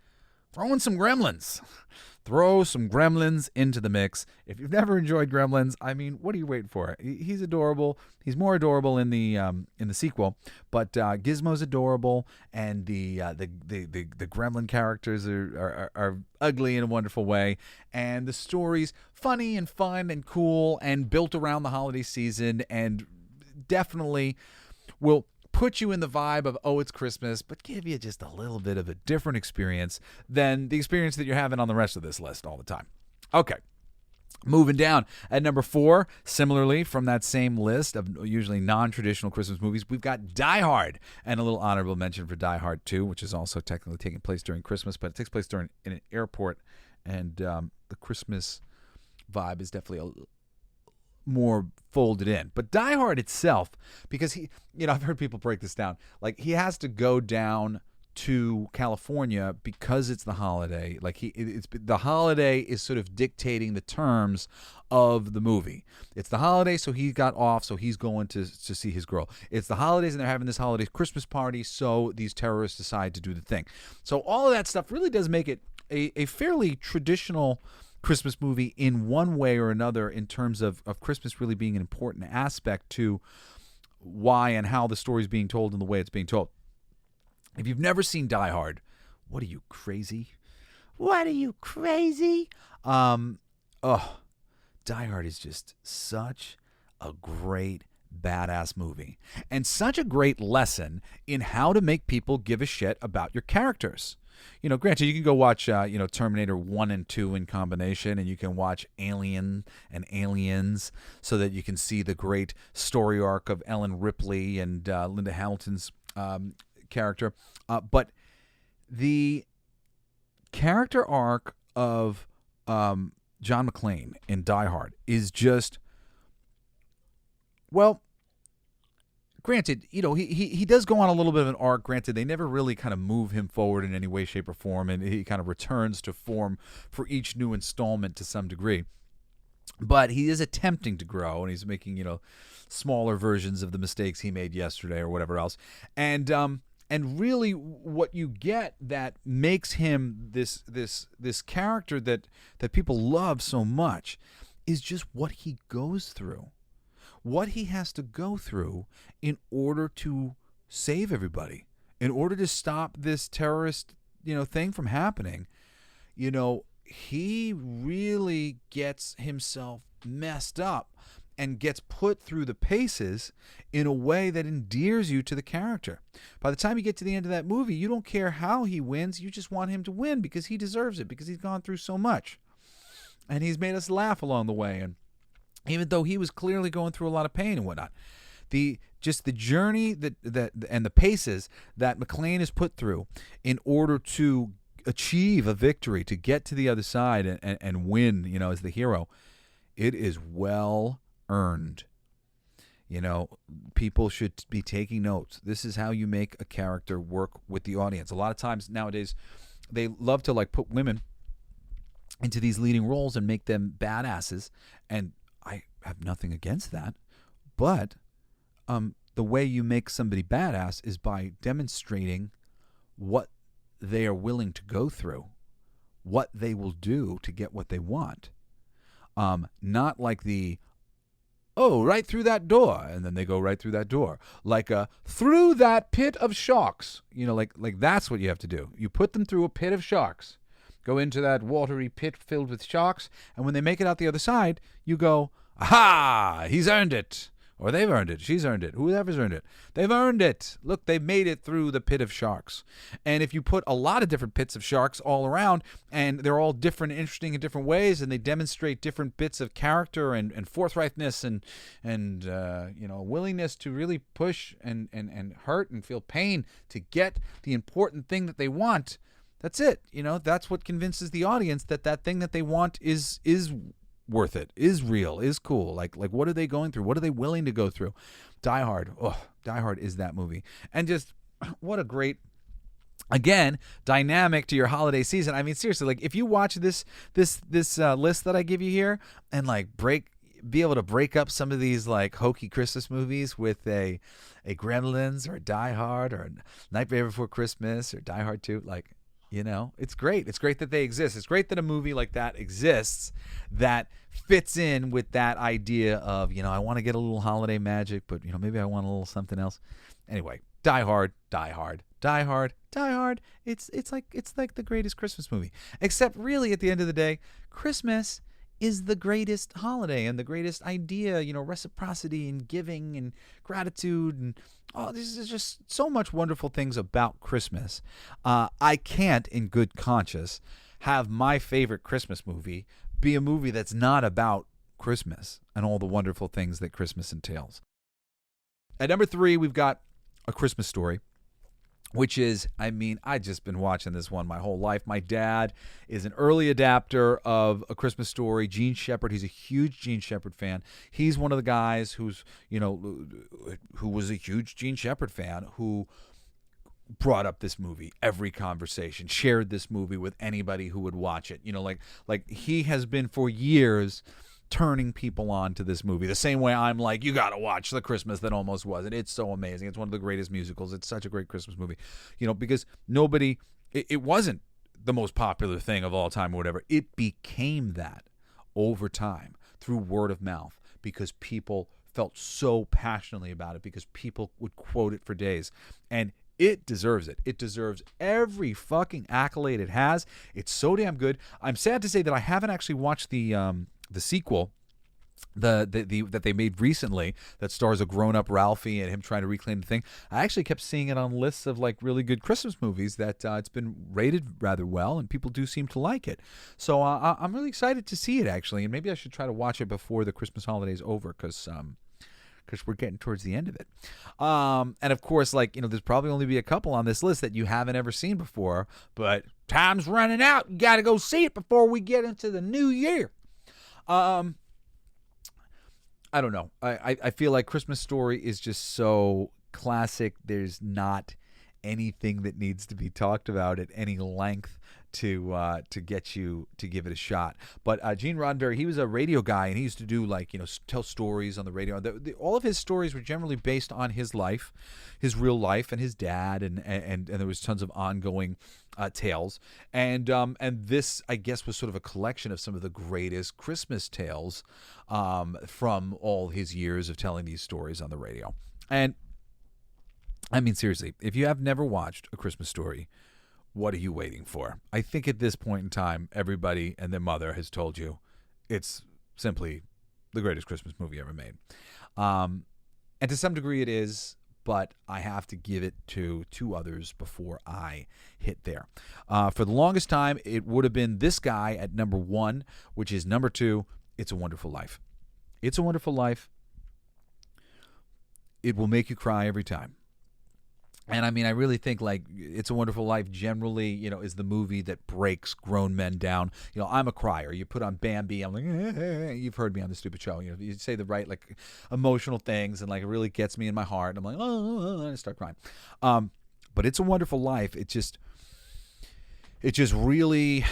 throw in some Gremlins. Throw some Gremlins into the mix. If you've never enjoyed Gremlins, I mean, what are you waiting for? He's adorable. He's more adorable in the sequel, but Gizmo's adorable, and the Gremlin characters are ugly in a wonderful way, and the story's funny and fun and cool and built around the holiday season, and definitely will put you in the vibe of, oh, it's Christmas, but give you just a little bit of a different experience than the experience that you're having on the rest of this list all the time. Okay. Moving down at number 4, similarly from that same list of usually non-traditional Christmas movies, we've got Die Hard, and a little honorable mention for Die Hard 2, which is also technically taking place during Christmas, but it takes place in an airport, and the Christmas vibe is definitely more folded in. But Die Hard itself, because I've heard people break this down, like he has to go down to California because it's the holiday. Like the holiday is sort of dictating the terms of the movie. It's the holiday, so he got off, so he's going to see his girl. It's the holidays, and they're having this holiday Christmas party, so these terrorists decide to do the thing. So all of that stuff really does make it a fairly traditional Christmas movie in one way or another, in terms of Christmas really being an important aspect to why and how the story is being told and the way it's being told. If you've never seen Die Hard, what are you, crazy? What are you, crazy? Die Hard is just such a great badass movie, and such a great lesson in how to make people give a shit about your characters. Granted, you can go watch, Terminator 1 and 2 in combination, and you can watch Alien and Aliens, so that you can see the great story arc of Ellen Ripley and Linda Hamilton's character. But the character arc of John McClane in Die Hard is just, well, granted, he does go on a little bit of an arc. Granted, they never really kind of move him forward in any way, shape, or form, and he kind of returns to form for each new installment to some degree. But he is attempting to grow, and he's making, smaller versions of the mistakes he made yesterday or whatever else. And really, what you get that makes him this character that people love so much is just what he goes through. What he has to go through in order to save everybody, in order to stop this terrorist, thing from happening. He really gets himself messed up and gets put through the paces in a way that endears you to the character. By the time you get to the end of that movie, you don't care how he wins. You just want him to win because he deserves it, because he's gone through so much. And he's made us laugh along the way. And even though he was clearly going through a lot of pain and whatnot, the journey that and the paces that McClane is put through in order to achieve a victory, to get to the other side and win, as the hero, it is well earned. People should be taking notes. This is how you make a character work with the audience. A lot of times nowadays, they love to put women into these leading roles and make them badasses, and I have nothing against that, but the way you make somebody badass is by demonstrating what they are willing to go through, what they will do to get what they want. Not like right through that door, and then they go right through that door. Through that pit of sharks. Like that's what you have to do. You put them through a pit of sharks. Go into that watery pit filled with sharks, and when they make it out the other side, you go, aha, he's earned it. Or they've earned it. She's earned it. Whoever's earned it. They've earned it. Look, they've made it through the pit of sharks. And if you put a lot of different pits of sharks all around, and they're all different, interesting in different ways, and they demonstrate different bits of character and forthrightness and willingness to really push and hurt and feel pain to get the important thing that they want, that's it. That's what convinces the audience that thing that they want is worth it, is real, is cool. Like what are they going through? What are they willing to go through? Die Hard. Die Hard is that movie. And just what a great, again, dynamic to your holiday season. I mean, seriously, if you watch this list that I give you here and be able to break up some of these hokey Christmas movies with a Gremlins or a Die Hard or a Nightmare Before Christmas or Die Hard 2, You know, it's great. It's great that they exist. It's great that a movie like that exists that fits in with that idea of, I want to get a little holiday magic, but, maybe I want a little something else. Anyway, Die Hard, Die Hard, Die Hard, Die Hard. It's like the greatest Christmas movie. Except really at the end of the day, Christmas is the greatest holiday and the greatest idea, reciprocity and giving and gratitude and this is just so much wonderful things about Christmas. I can't, in good conscience, have my favorite Christmas movie be a movie that's not about Christmas and all the wonderful things that Christmas entails. At number 3, we've got A Christmas Story, which is, I've just been watching this one my whole life. My dad is an early adapter of A Christmas Story. Gene Shepard, he's a huge Gene Shepard fan. He's one of the guys who was a huge Gene Shepard fan, who brought up this movie every conversation, shared this movie with anybody who would watch it. Like he has been for years turning people on to this movie the same way I'm like, you gotta watch The Christmas That Almost Was, and it's so amazing. It's one of the greatest musicals. It's such a great Christmas movie, because it wasn't the most popular thing of all time or whatever. It became that over time through word of mouth because people felt so passionately about it, because people would quote it for days, and it deserves it. It deserves every fucking accolade it has. It's so damn good. I'm sad to say that I haven't actually watched the sequel, that they made recently, that stars a grown-up Ralphie and him trying to reclaim the thing. I actually kept seeing it on lists of like really good Christmas movies that it's been rated rather well, and people do seem to like it. So I'm really excited to see it, actually, and maybe I should try to watch it before the Christmas holidays over, because we're getting towards the end of it. And of course, there's probably only be a couple on this list that you haven't ever seen before, but time's running out. You got to go see it before we get into the new year. I don't know. I feel like Christmas Story is just so classic. There's not anything that needs to be talked about at any length to get you to give it a shot. But Gene Roddenberry, he was a radio guy, and he used to do tell stories on the radio. All of his stories were generally based on his life, his real life, and his dad, and there was tons of ongoing tales. And this, I guess, was sort of a collection of some of the greatest Christmas tales from all his years of telling these stories on the radio. And seriously, if you have never watched A Christmas Story, what are you waiting for? I think at this point in time, everybody and their mother has told you it's simply the greatest Christmas movie ever made. And to some degree it is, but I have to give it to two others before I hit there. For the longest time, it would have been this guy at number 1, which is number 2, It's a Wonderful Life. It's a Wonderful Life. It will make you cry every time. And I really think It's a Wonderful Life generally, is the movie that breaks grown men down. I'm a crier. You put on Bambi, I'm like, you've heard me on the stupid show. You say the right emotional things, and it really gets me in my heart. And I'm like, and I start crying. But It's a Wonderful Life. It just really,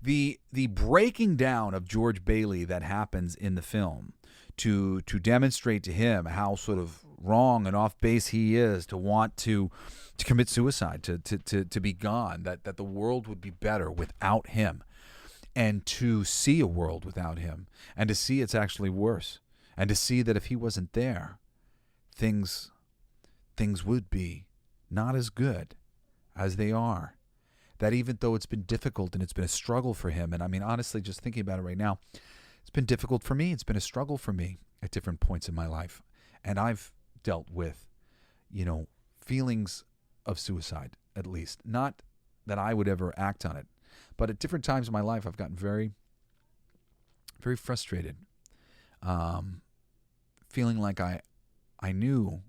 the breaking down of George Bailey that happens in the film to demonstrate to him how sort of wrong and off base he is to want to commit suicide, to be gone, that the world would be better without him, and to see a world without him, and to see it's actually worse, and to see that if he wasn't there, things would be not as good as they are. That even though it's been difficult and it's been a struggle for him, and honestly, just thinking about it right now, it's been difficult for me. It's been a struggle for me at different points in my life. And I've dealt with, feelings of suicide, at least. Not that I would ever act on it. But at different times in my life, I've gotten very, very frustrated. Feeling like I knew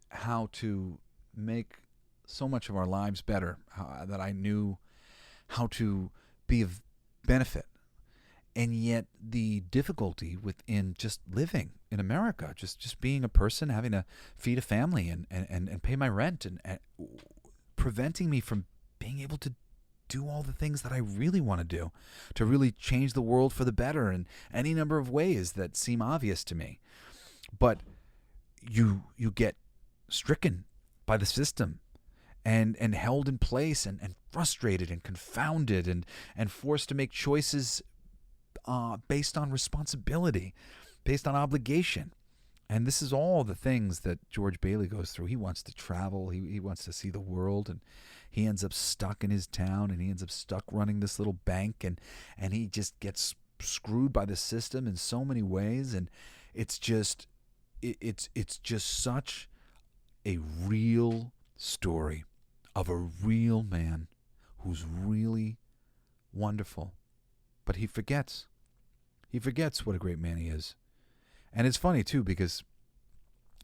how to make so much of our lives better. That I knew how to be of benefit. And yet the difficulty within just living in America, just being a person, having to feed a family and pay my rent, and preventing me from being able to do all the things that I really want to do, to really change the world for the better in any number of ways that seem obvious to me. But you get stricken by the system, and held in place and frustrated and confounded and forced to make choices based on responsibility, based on obligation. And this is all the things that George Bailey goes through. He wants to travel. He wants to see the world. And he ends up stuck in his town. And he ends up stuck running this little bank. And he just gets screwed by the system in so many ways. And it's just such a real story of a real man who's really wonderful. But he forgets. He forgets what a great man he is. And it's funny, too, because,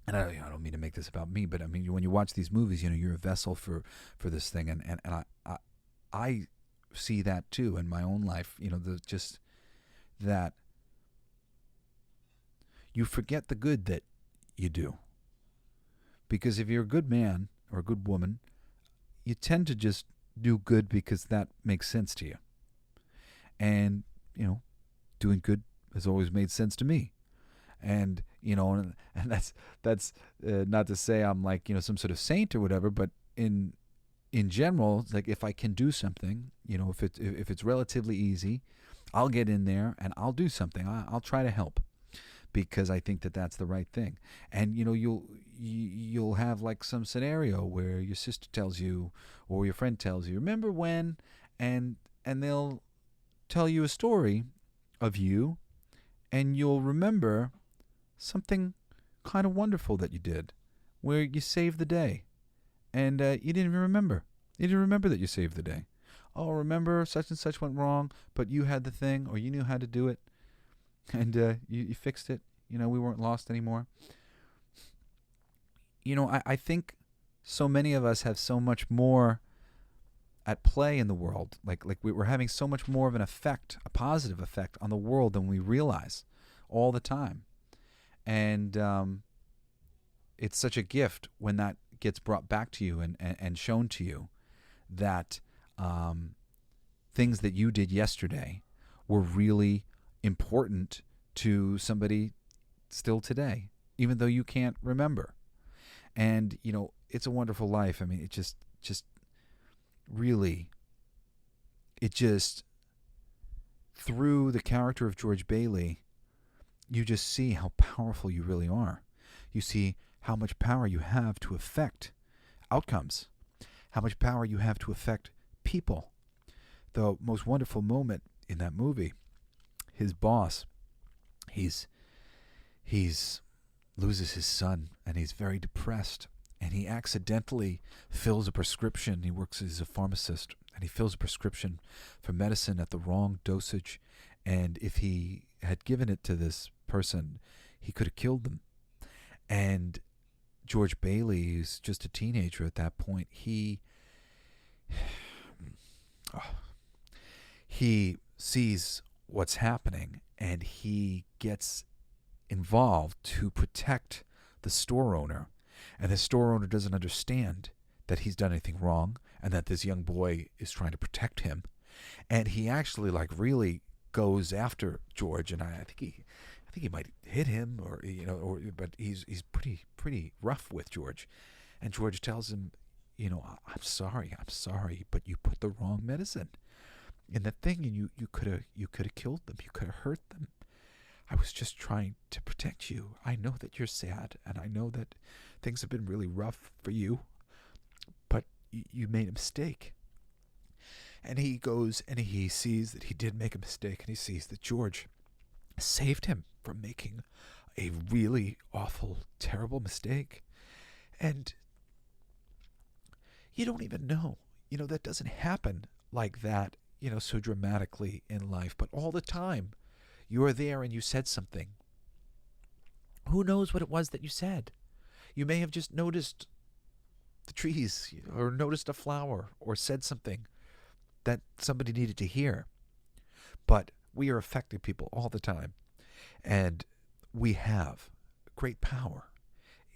and I don't mean to make this about me, but I mean, when you watch these movies, you're a vessel for this thing. And I see that, too, in my own life, just that you forget the good that you do. Because if you're a good man or a good woman, you tend to just do good because that makes sense to you. And, doing good has always made sense to me. And, and that's not to say I'm like, some sort of saint or whatever, but in general, it's like if I can do something, if it's relatively easy, I'll get in there and I'll do something. I'll try to help because I think that that's the right thing. And, you'll have like some scenario where your sister tells you or your friend tells you, remember when, and they'll tell you a story of you and you'll remember something kind of wonderful that you did, where you saved the day, and you didn't even remember. You didn't remember that you saved the day. Oh, remember such and such went wrong, but you had the thing, or you knew how to do it, and you fixed it. We weren't lost anymore. I think so many of us have so much more at play in the world. Like we're having so much more of an effect, a positive effect on the world than we realize all the time. And it's such a gift when that gets brought back to you and shown to you that things that you did yesterday were really important to somebody still today, even though you can't remember. And, it's a wonderful life. I mean, it just really, through the character of George Bailey, you just see how powerful you really are. You see how much power you have to affect outcomes, how much power you have to affect people. The most wonderful moment in that movie, his boss, he's loses his son and he's very depressed, and he accidentally fills a prescription. He works as a pharmacist, and he fills a prescription for medicine at the wrong dosage. And if he had given it to this person, he could have killed them. And George Bailey is just a teenager at that point. He sees what's happening, and he gets involved to protect the store owner. And the store owner doesn't understand that he's done anything wrong and that this young boy is trying to protect him. And he actually really goes after George, and I think he might hit him, but he's pretty rough with George. And George tells him, I'm sorry, but you put the wrong medicine in the thing, and you could have killed them, you could have hurt them. I was just trying to protect you. I know that you're sad, and I know that things have been really rough for you, but you made a mistake. And he goes and he sees that he did make a mistake, and he sees that George saved him from making a really awful, terrible mistake. And you don't even know, that doesn't happen like that, so dramatically in life, but all the time you are there and you said something. Who knows what it was that you said? You may have just noticed the trees or noticed a flower or said something that somebody needed to hear. But we are affecting people all the time. And we have great power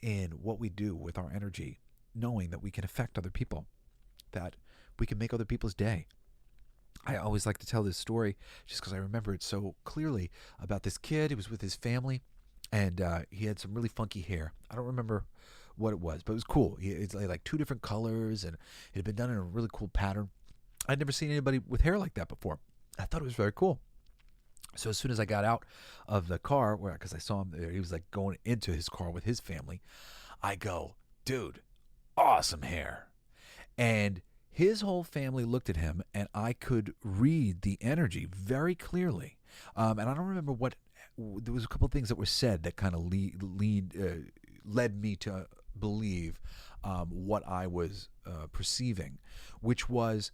in what we do with our energy, knowing that we can affect other people, that we can make other people's day. I always like to tell this story just because I remember it so clearly about this kid who was with his family, and he had some really funky hair. I don't remember what it was, but it was cool. It's like 2 different colors, and it had been done in a really cool pattern. I'd never seen anybody with hair like that before. I thought it was very cool. So as soon as I got out of the car, because I saw him there, he was like going into his car with his family, I go, dude, awesome hair. And his whole family looked at him, and I could read the energy very clearly. And I don't remember there was a couple of things that were said that kind of led me to believe what I was perceiving, which was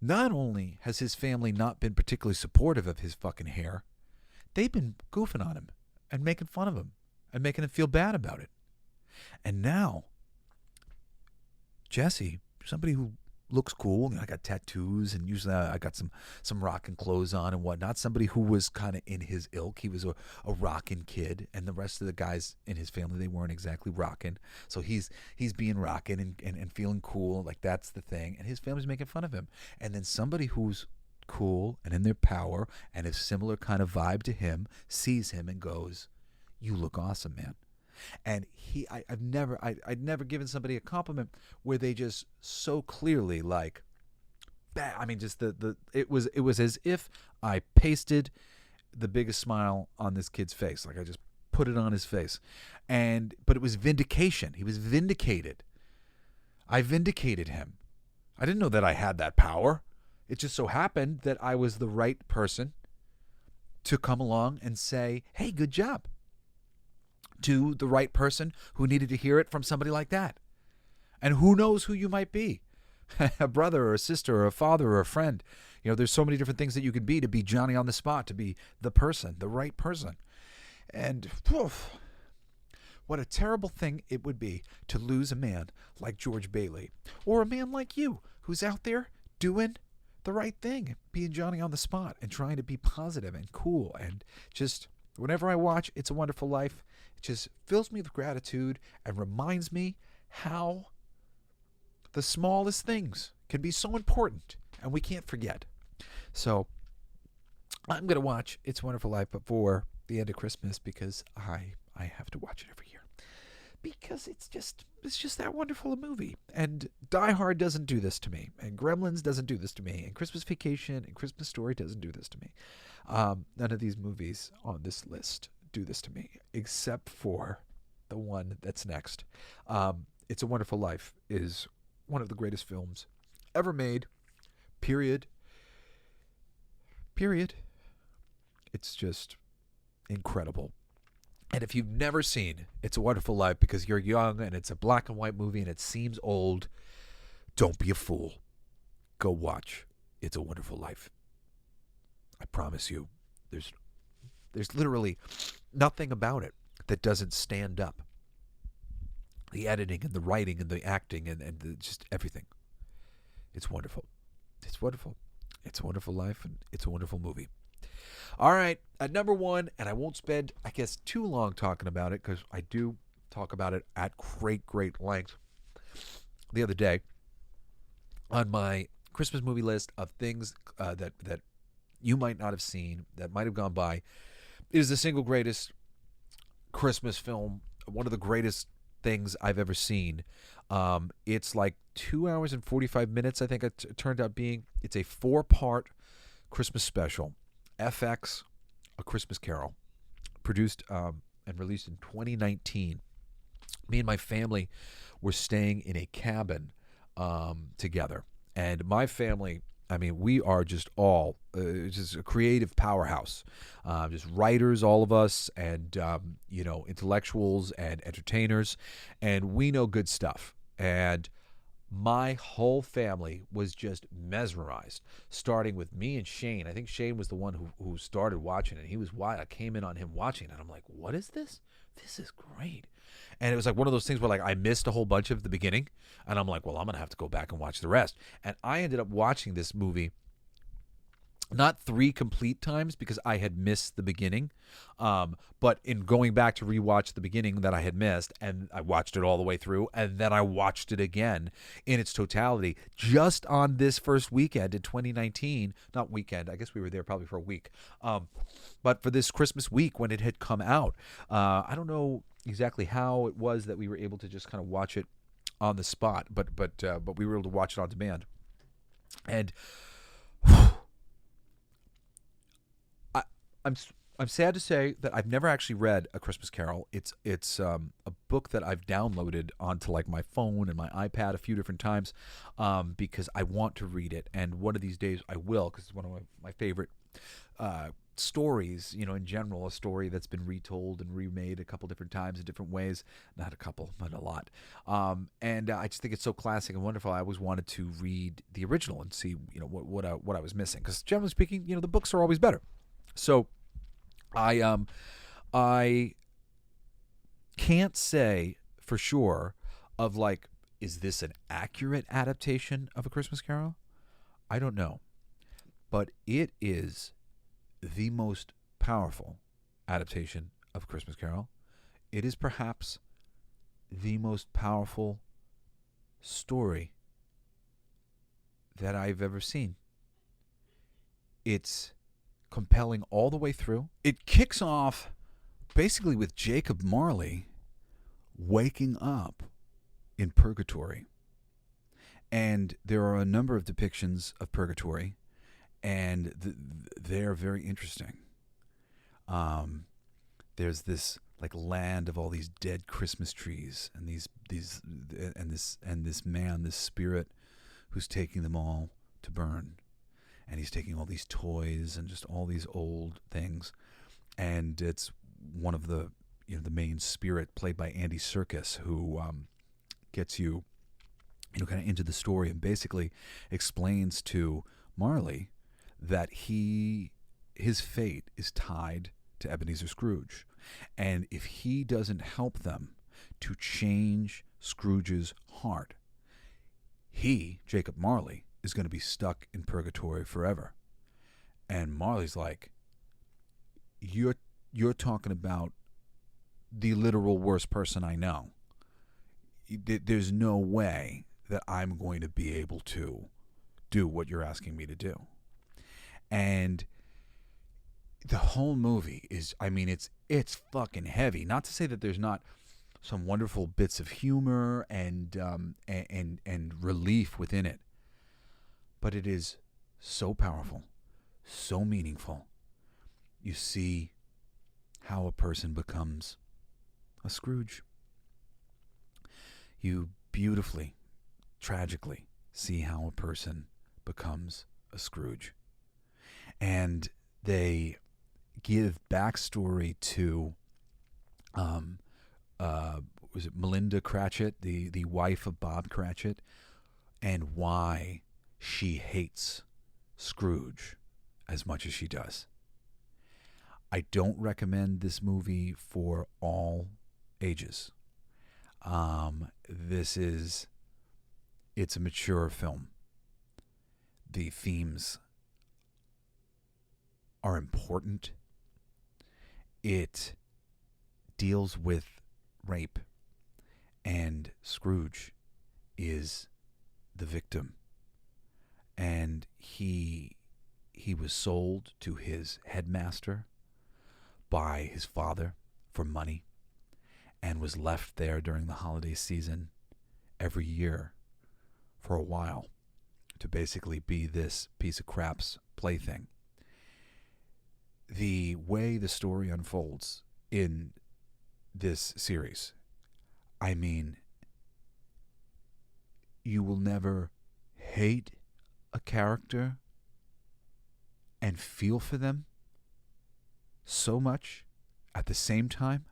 not only has his family not been particularly supportive of his fucking hair, they've been goofing on him and making fun of him and making him feel bad about it. And now, Jesse, somebody who looks cool, I got tattoos, and usually I got some rockin' clothes on and whatnot. Somebody who was kind of in his ilk. He was a rockin' kid, and the rest of the guys in his family, they weren't exactly rockin'. So he's being rockin' and feeling cool, like that's the thing. And his family's making fun of him. And then somebody who's cool and in their power and a similar kind of vibe to him sees him and goes, "You look awesome, man." And I'd never given somebody a compliment where they just so clearly like, I mean, just it was as if I pasted the biggest smile on this kid's face, like I just put it on his face, but it was vindication. He was vindicated. I vindicated him. I didn't know that I had that power. It just so happened that I was the right person to come along and say, "Hey, good job," to the right person who needed to hear it from somebody like that. And who knows who you might be, a brother or a sister or a father or a friend. There's so many different things that you could be, to be Johnny on the spot, to be the person, the right person. And what a terrible thing it would be to lose a man like George Bailey, or a man like you who's out there doing the right thing, being Johnny on the spot and trying to be positive and cool. And just whenever I watch It's a Wonderful Life, it just fills me with gratitude and reminds me how the smallest things can be so important and we can't forget. So I'm going to watch It's a Wonderful Life before the end of Christmas, because I have to watch it every year. Because it's just that wonderful a movie. And Die Hard doesn't do this to me. And Gremlins doesn't do this to me. And Christmas Vacation and Christmas Story doesn't do this to me. None of these movies on this list do this to me, except for the one that's next. It's a Wonderful Life is one of the greatest films ever made. Period. It's just incredible. And if you've never seen It's a Wonderful Life because you're young and it's a black and white movie and it seems old, don't be a fool. Go watch It's a Wonderful Life. I promise you, there's literally nothing about it that doesn't stand up. The editing and the writing and the acting and just everything. It's wonderful. It's wonderful. It's a Wonderful Life, and it's a wonderful movie. All right, at number 1, and I won't spend, I guess, too long talking about it, because I do talk about it at great length the other day on my Christmas movie list of things that you might not have seen, that might have gone by. It is the single greatest Christmas film, one of the greatest things I've ever seen. It's like 2 hours and 45 minutes, I think it turned out being. It's a 4-part Christmas special. FX, A Christmas Carol, produced and released in 2019. Me and my family were staying in a cabin together. And my family, I mean, we are just all just a creative powerhouse. Just writers, all of us, and, intellectuals and entertainers. And we know good stuff. And my whole family was just mesmerized, starting with me and Shane. I think Shane was the one who started watching it. He was wild. I came in on him watching it, and I'm like, what is this? This is great. And it was like one of those things where like I missed a whole bunch of the beginning, and I'm like, well, I'm going to have to go back and watch the rest. And I ended up watching this movie not 3 complete times because I had missed the beginning, but in going back to rewatch the beginning that I had missed, and I watched it all the way through, and then I watched it again in its totality just on this first weekend in 2019. Not weekend, I guess we were there probably for a week, but for this Christmas week when it had come out. I don't know exactly how it was that we were able to just kind of watch it on the spot, but we were able to watch it on demand. And I'm sad to say that I've never actually read A Christmas Carol. It's a book that I've downloaded onto like my phone and my iPad a few different times because I want to read it, and one of these days I will, because it's one of my favorite stories, in general, a story that's been retold and remade a couple different times in different ways. Not a couple, but a lot. And I just think it's so classic and wonderful. I always wanted to read the original and see, what I was missing. Because generally speaking, the books are always better. So I can't say for sure of like, is this an accurate adaptation of A Christmas Carol? I don't know. But it is the most powerful adaptation of A Christmas Carol. It is perhaps the most powerful story that I've ever seen. It's compelling all the way through. It kicks off basically with Jacob Marley waking up in purgatory. And there are a number of depictions of purgatory, and they're very interesting. There's this like land of all these dead Christmas trees, and this man, this spirit, who's taking them all to burn, and he's taking all these toys and just all these old things, and it's one of the the main spirit, played by Andy Serkis, who gets you kind of into the story and basically explains to Marley that his fate is tied to Ebenezer Scrooge. And if he doesn't help them to change Scrooge's heart, he, Jacob Marley, is going to be stuck in purgatory forever. And Marley's like, you're talking about the literal worst person I know. There's no way that I'm going to be able to do what you're asking me to do. And the whole movie is, it's fucking heavy. Not to say that there's not some wonderful bits of humor and relief within it, but it is so powerful, so meaningful. You see how a person becomes a Scrooge. You beautifully, tragically see how a person becomes a Scrooge. And they give backstory to was it Melinda Cratchit, the wife of Bob Cratchit, and why she hates Scrooge as much as she does. I don't recommend this movie for all ages. It's a mature film. The themes are important. It deals with rape, and Scrooge is the victim. And he was sold to his headmaster by his father for money, and was left there during the holiday season every year for a while to basically be this piece of crap's plaything. The way the story unfolds in this series, you will never hate a character and feel for them so much at the same time,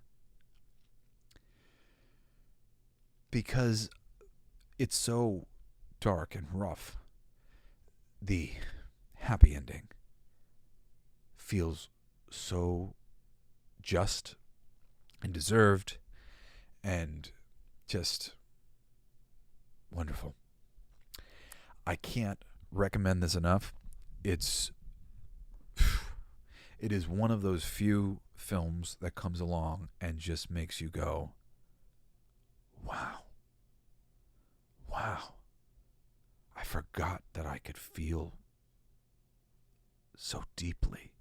because it's so dark and rough. The happy ending feels so just and deserved and just wonderful. I can't recommend this enough. It is one of those few films that comes along and just makes you go, wow. I forgot that I could feel so deeply.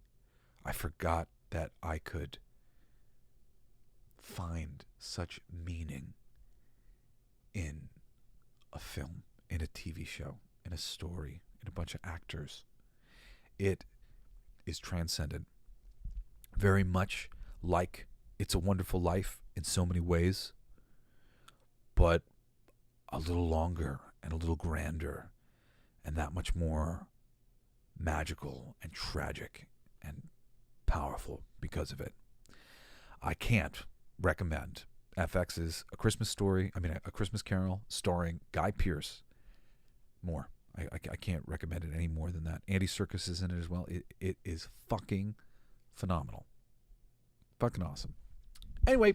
I forgot that I could find such meaning in a film, in a TV show, in a story, in a bunch of actors. It is transcendent. Very much like It's a Wonderful Life in so many ways, but a little longer and a little grander and that much more magical and tragic and powerful because of it. I can't recommend FX's A Christmas Carol starring Guy Pearce more. I can't recommend it any more than that. Andy Serkis is in it as well. It is fucking phenomenal. Fucking awesome. Anyway,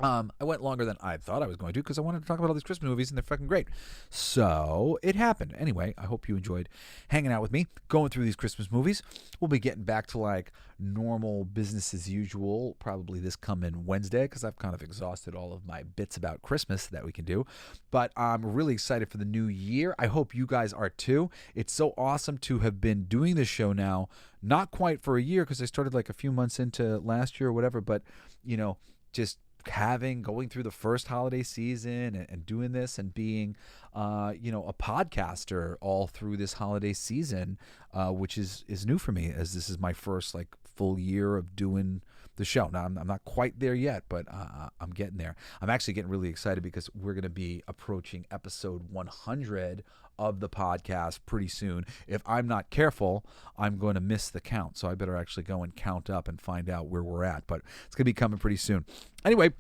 I went longer than I thought I was going to because I wanted to talk about all these Christmas movies and they're fucking great. So it happened. Anyway, I hope you enjoyed hanging out with me, going through these Christmas movies. We'll be getting back to like normal business as usual probably this coming Wednesday because I've kind of exhausted all of my bits about Christmas that we can do. But I'm really excited for the new year. I hope you guys are too. It's so awesome to have been doing this show now, not quite for a year because I started like a few months into last year or whatever, but just going through the first holiday season and doing this and being a podcaster all through this holiday season, which is new for me as this is my first like full year of doing the show. Now I'm not quite there yet, but I'm getting there. I'm actually getting really excited because we're going to be approaching episode 100 of the podcast pretty soon. If I'm not careful, I'm going to miss the count. So I better actually go and count up and find out where we're at. But it's going to be coming pretty soon. Anyway,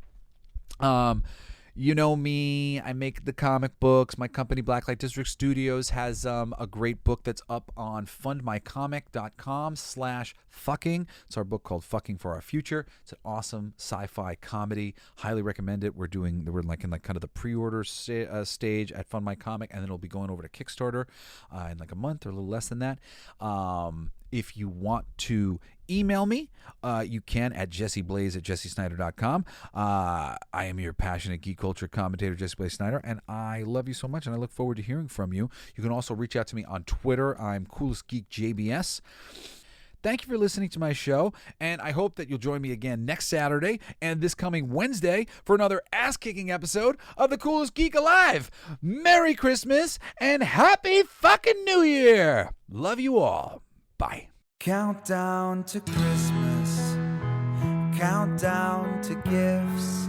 you know me, I make the comic books. My company, Blacklight District Studios, has a great book that's up on fundmycomic.com/fucking. It's our book called Fucking for Our Future. It's an awesome sci-fi comedy. Highly recommend it. We're like in like kind of the pre-order stage at Fund My Comic, and then it'll be going over to Kickstarter in like a month or a little less than that. If you want to email me, you can at jesseblaze@jessesnyder.com. I am your passionate geek culture commentator, Jesse Blaze Snyder, and I love you so much, and I look forward to hearing from you. You can also reach out to me on Twitter. I'm Coolest Geek JBS. Thank you for listening to my show, and I hope that you'll join me again next Saturday and this coming Wednesday for another ass-kicking episode of The Coolest Geek Alive. Merry Christmas and Happy fucking New Year! Love you all. Bye. Countdown to Christmas, countdown to gifts,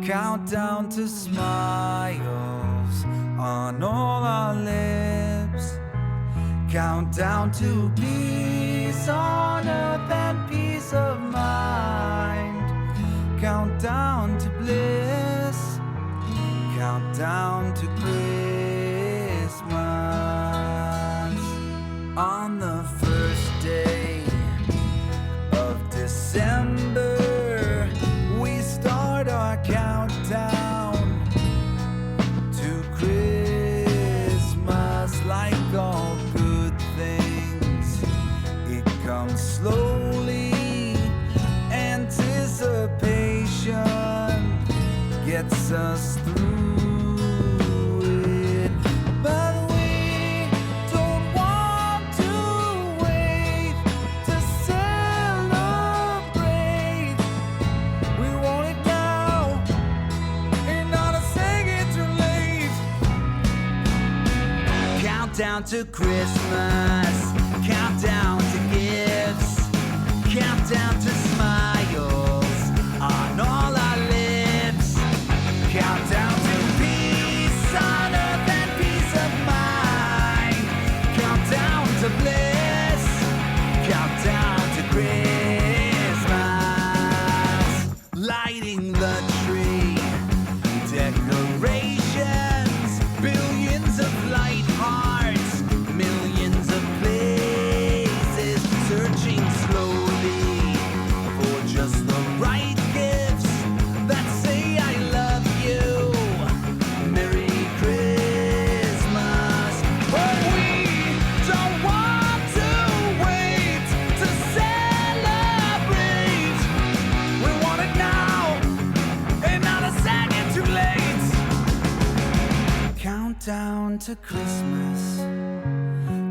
countdown to smiles on all our lips, countdown to peace on earth and peace of mind, countdown to bliss, countdown to Christmas. On the first day of December, we start our countdown to Christmas. Like all good things, it comes slowly. Anticipation gets us through it, but countdown to Christmas, countdown to gifts, countdown to smiles on all our lips, countdown to peace on earth and peace of mind, countdown to bliss, countdown to Christmas. Lighting the tree, decorations, billions of light hearts, millions of places, searching slowly for just the right gifts that say I love you. Merry Christmas. But we don't want to wait to celebrate. We want it now and not a second too late. Countdown to Christmas,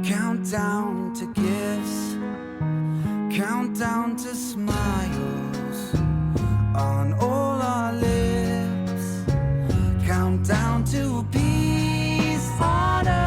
countdown to gifts, countdown to smiles on all our lips. Countdown to peace on earth.